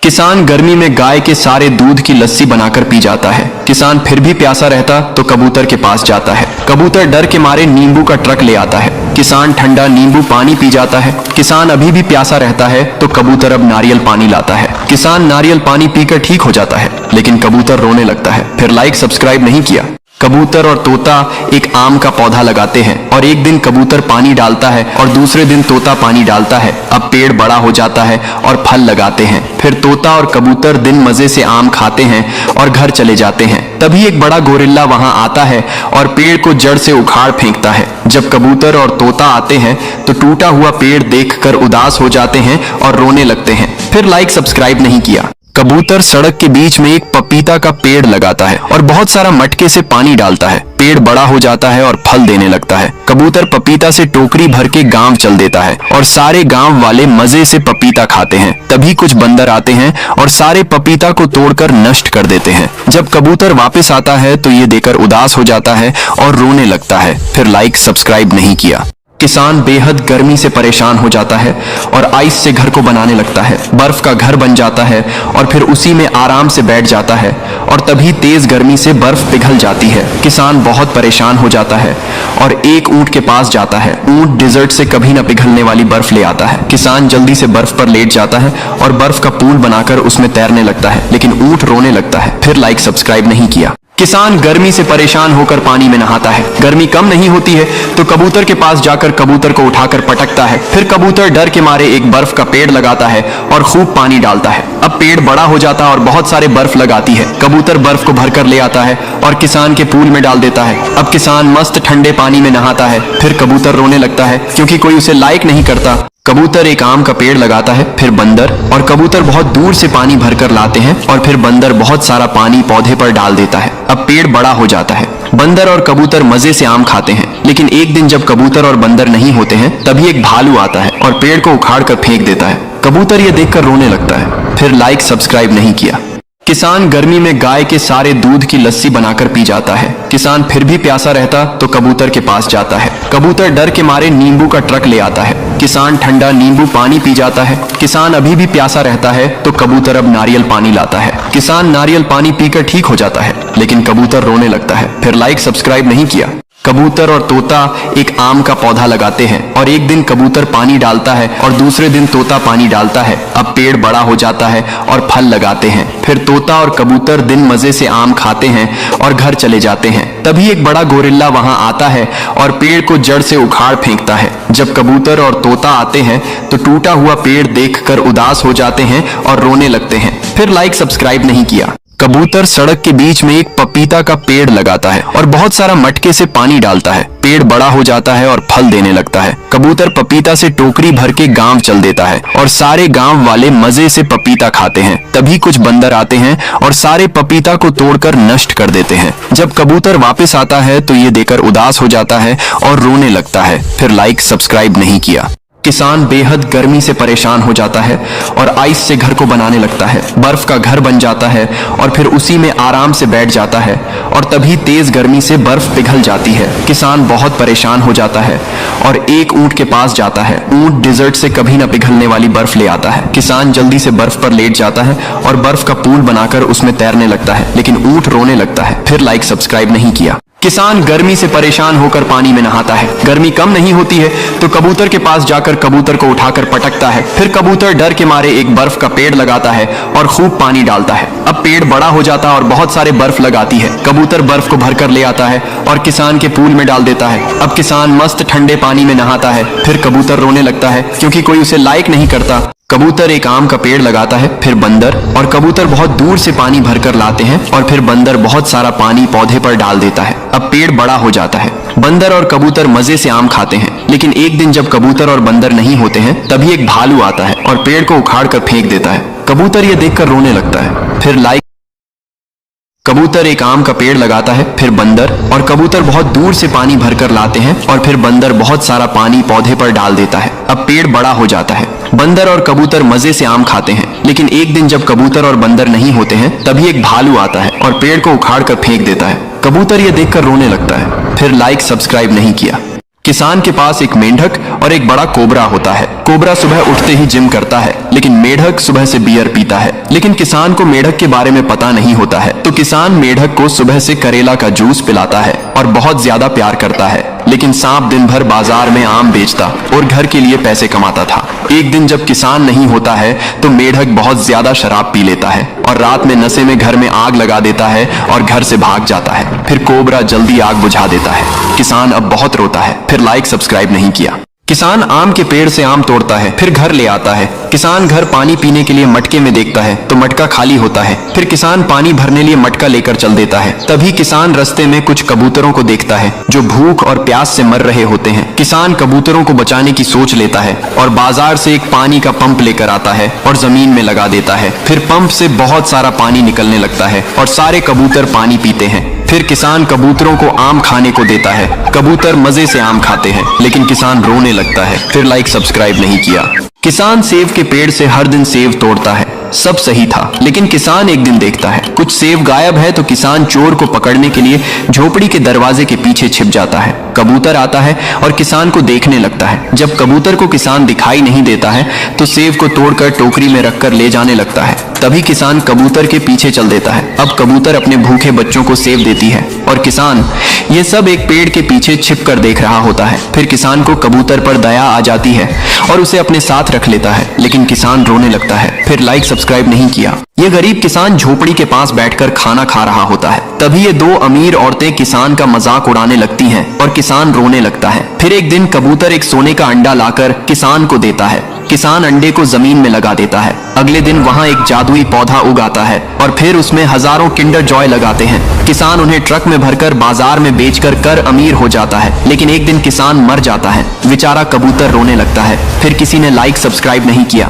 किसान गर्मी में गाय के सारे दूध की लस्सी बनाकर पी जाता है। किसान फिर भी प्यासा रहता तो कबूतर के पास जाता है। कबूतर डर के मारे नींबू का ट्रक ले आता है। किसान ठंडा नींबू पानी पी जाता है। किसान अभी भी प्यासा रहता है तो कबूतर अब नारियल पानी लाता है। किसान नारियल पानी पीकर ठीक हो जाता है, लेकिन कबूतर रोने लगता है। फिर लाइक सब्सक्राइब नहीं किया। कबूतर और तोता एक आम का पौधा लगाते हैं और एक दिन कबूतर पानी डालता है और दूसरे दिन तोता पानी डालता है। अब पेड़ बड़ा हो जाता है और फल लगाते हैं। फिर तोता और कबूतर दिन मजे से आम खाते हैं और घर चले जाते हैं। तभी एक बड़ा गोरिल्ला वहां आता है और पेड़ को जड़ से उखाड़ फेंकता है। जब कबूतर और तोता आते हैं तो टूटा हुआ पेड़ देखकर उदास हो जाते हैं और रोने लगते हैं। फिर लाइक सब्सक्राइब नहीं किया। कबूतर सड़क के बीच में एक पपीता का पेड़ लगाता है और बहुत सारा मटके से पानी डालता है। पेड़ बड़ा हो जाता है और फल देने लगता है। कबूतर पपीता से टोकरी भर के गांव चल देता है और सारे गांव वाले मजे से पपीता खाते हैं। तभी कुछ बंदर आते हैं और सारे पपीता को तोड़कर नष्ट कर देते हैं। जब कबूतर वापस आता है तो ये देखकर उदास हो जाता है और रोने लगता है। फिर लाइक सब्सक्राइब नहीं किया। किसान बेहद गर्मी से परेशान हो जाता है और आइस से घर को बनाने लगता है। बर्फ का घर बन जाता है और फिर उसी में आराम से बैठ जाता है और तभी तेज गर्मी से बर्फ पिघल जाती है। किसान बहुत परेशान हो जाता है और एक ऊंट के पास जाता है। ऊंट डिजर्ट से कभी न पिघलने वाली बर्फ ले आता है। किसान जल्दी से बर्फ पर लेट जाता है और बर्फ का पूल बनाकर उसमें तैरने लगता है, लेकिन ऊंट रोने लगता है। फिर लाइक सब्सक्राइब नहीं किया। किसान गर्मी से परेशान होकर पानी में नहाता है। गर्मी कम नहीं होती है तो कबूतर के पास जाकर कबूतर को उठाकर पटकता है। फिर कबूतर डर के मारे एक बर्फ का पेड़ लगाता है और खूब पानी डालता है। अब पेड़ बड़ा हो जाता है और बहुत सारे बर्फ लगाती है। कबूतर बर्फ को भरकर ले आता है और किसान के पूल में डाल देता है। अब किसान मस्त ठंडे पानी में नहाता है। फिर कबूतर रोने लगता है क्योंकि कोई उसे लाइक नहीं करता। कबूतर एक आम का पेड़ लगाता है। फिर बंदर और कबूतर बहुत दूर से पानी भरकर लाते हैं और फिर बंदर बहुत सारा पानी पौधे पर डाल देता है। अब पेड़ बड़ा हो जाता है। बंदर और कबूतर मजे से आम खाते हैं, लेकिन एक दिन जब कबूतर और बंदर नहीं होते हैं तभी एक भालू आता है और पेड़ को उखाड़ कर फेंक देता है। कबूतर ये देखकर रोने लगता है। फिर लाइक सब्सक्राइब नहीं किया। किसान गर्मी में गाय के सारे दूध की लस्सी बनाकर पी जाता है। किसान फिर भी प्यासा रहता तो कबूतर के पास जाता है। कबूतर डर के मारे नींबू का ट्रक ले आता है। किसान ठंडा नींबू पानी पी जाता है। किसान अभी भी प्यासा रहता है तो कबूतर अब नारियल पानी लाता है। किसान नारियल पानी पीकर ठीक हो जाता है, लेकिन कबूतर रोने लगता है। फिर लाइक सब्सक्राइब नहीं किया। कबूतर और तोता एक आम का पौधा लगाते हैं और एक दिन कबूतर पानी डालता है और दूसरे दिन तोता पानी डालता है। अब पेड़ बड़ा हो जाता है और फल लगाते हैं। फिर तोता और कबूतर दिन मजे से आम खाते हैं और घर चले जाते हैं। तभी एक बड़ा गोरिल्ला वहां आता है और पेड़ को जड़ से उखाड़ फेंकता है। जब कबूतर और तोता आते हैं तो टूटा हुआ पेड़ देखकर उदास हो जाते हैं और रोने लगते हैं। फिर लाइक सब्सक्राइब नहीं किया। कबूतर सड़क के बीच में एक पपीता का पेड़ लगाता है और बहुत सारा मटके से पानी डालता है। पेड़ बड़ा हो जाता है और फल देने लगता है। कबूतर पपीता से टोकरी भर के गांव चल देता है और सारे गांव वाले मजे से पपीता खाते हैं। तभी कुछ बंदर आते हैं और सारे पपीता को तोड़कर नष्ट कर देते हैं। जब कबूतर वापस आता है तो ये देखकर उदास हो जाता है और रोने लगता है। फिर लाइक सब्सक्राइब नहीं किया। किसान बेहद गर्मी से परेशान हो जाता है और आइस से घर को बनाने लगता है। बर्फ का घर बन जाता है और फिर उसी में आराम से बैठ जाता है और तभी तेज गर्मी से बर्फ पिघल जाती है। किसान बहुत परेशान हो जाता है और एक ऊंट के पास जाता है। ऊंट डिजर्ट से कभी न पिघलने वाली बर्फ ले आता है। किसान जल्दी से बर्फ पर लेट जाता है और बर्फ का पूल बनाकर उसमें तैरने लगता है, लेकिन ऊंट रोने लगता है। फिर लाइक सब्सक्राइब नहीं किया। किसान गर्मी से परेशान होकर पानी में नहाता है। गर्मी कम नहीं होती है तो कबूतर के पास जाकर कबूतर को उठाकर पटकता है। फिर कबूतर डर के मारे एक बर्फ का पेड़ लगाता है और खूब पानी डालता है। अब पेड़ बड़ा हो जाता है और बहुत सारे बर्फ लगाती है। कबूतर बर्फ को भरकर ले आता है और किसान के पूल में डाल देता है। अब किसान मस्त ठंडे पानी में नहाता है। फिर कबूतर रोने लगता है क्योंकि कोई उसे लाइक नहीं करता। कबूतर एक आम का पेड़ लगाता है। फिर बंदर और कबूतर बहुत दूर से पानी भरकर लाते हैं और फिर बंदर बहुत सारा पानी पौधे पर डाल देता है। अब पेड़ बड़ा हो जाता है। बंदर और कबूतर मजे से आम खाते हैं, लेकिन एक दिन जब कबूतर और बंदर नहीं होते हैं तभी एक भालू आता है और पेड़ को उखाड़ कर फेंक देता है। कबूतर ये देखकर रोने लगता है। फिर लाइक कबूतर एक आम का पेड़ लगाता है। फिर बंदर और कबूतर बहुत दूर से पानी भरकर लाते हैं और फिर बंदर बहुत सारा पानी पौधे पर डाल देता है। अब पेड़ बड़ा हो जाता है। बंदर और कबूतर मजे से आम खाते हैं, लेकिन एक दिन जब कबूतर और बंदर नहीं होते हैं तभी एक भालू आता है और पेड़ को उखाड़ कर फेंक देता है। कबूतर ये देखकर रोने लगता है। फिर लाइक सब्सक्राइब नहीं किया। किसान के पास एक मेंढक और एक बड़ा कोबरा होता है। कोबरा सुबह उठते ही जिम करता है, लेकिन मेंढक सुबह से बियर पीता है। लेकिन किसान को मेंढक के बारे में पता नहीं होता है, तो किसान मेंढक को सुबह से करेला का जूस पिलाता है और बहुत ज्यादा प्यार करता है। लेकिन सांप दिन भर बाजार में आम बेचता और घर के लिए पैसे कमाता था। एक दिन जब किसान नहीं होता है तो मेंढक बहुत ज्यादा शराब पी लेता है और रात में नशे में घर में आग लगा देता है और घर से भाग जाता है। फिर कोबरा जल्दी आग बुझा देता है। किसान अब बहुत रोता है। फिर लाइक सब्सक्राइब नहीं किया। किसान आम के पेड़ से आम तोड़ता है, फिर घर ले आता है। किसान घर पानी पीने के लिए मटके में देखता है तो मटका खाली होता है। फिर किसान पानी भरने लिए मटका लेकर चल देता है। तभी किसान रास्ते में कुछ कबूतरों को देखता है जो भूख और प्यास से मर रहे होते हैं। किसान कबूतरों को बचाने की सोच लेता है और बाजार से एक पानी का पंप लेकर आता है और जमीन में लगा देता है। फिर पंप से बहुत सारा पानी निकलने लगता है और सारे कबूतर पानी पीते हैं। फिर किसान कबूतरों को आम खाने को देता है। कबूतर मजे से आम खाते हैं, लेकिन किसान रोने लगता है। फिर लाइक सब्सक्राइब नहीं किया। किसान सेब के पेड़ से हर दिन सेब तोड़ता है। सब सही था, लेकिन किसान एक दिन देखता है कुछ सेब गायब है, तो किसान चोर को पकड़ने के लिए झोपड़ी के दरवाजे के पीछे छिप जाता है। कबूतर आता है और किसान को देखने लगता है। जब कबूतर को किसान दिखाई नहीं देता है तो सेब को तोड़कर टोकरी में रखकर ले जाने लगता है। तभी किसान कबूतर के पीछे चल देता है। अब कबूतर अपने भूखे बच्चों को सेब देती है और किसान ये सब एक पेड़ के पीछे छिप कर देख रहा होता है। फिर किसान को कबूतर पर दया आ जाती है और उसे अपने साथ रख लेता है, लेकिन किसान रोने लगता है। फिर लाइक सब्सक्राइब नहीं किया। ये गरीब किसान झोपड़ी के पास बैठकर खाना खा रहा होता है। तभी ये दो अमीर औरतें किसान का मजाक उड़ाने लगती हैं और किसान रोने लगता है। फिर एक दिन कबूतर एक सोने का अंडा लाकर किसान को देता है। किसान अंडे को जमीन में लगा देता है। अगले दिन वहाँ एक जादुई पौधा उगाता है और फिर उसमें हजारों किंडर जॉय लगाते हैं। किसान उन्हें ट्रक में भरकर बाजार में बेचकर कर अमीर हो जाता है। लेकिन एक दिन किसान मर जाता है। बेचारा कबूतर रोने लगता है। फिर किसी ने लाइक सब्सक्राइब नहीं किया।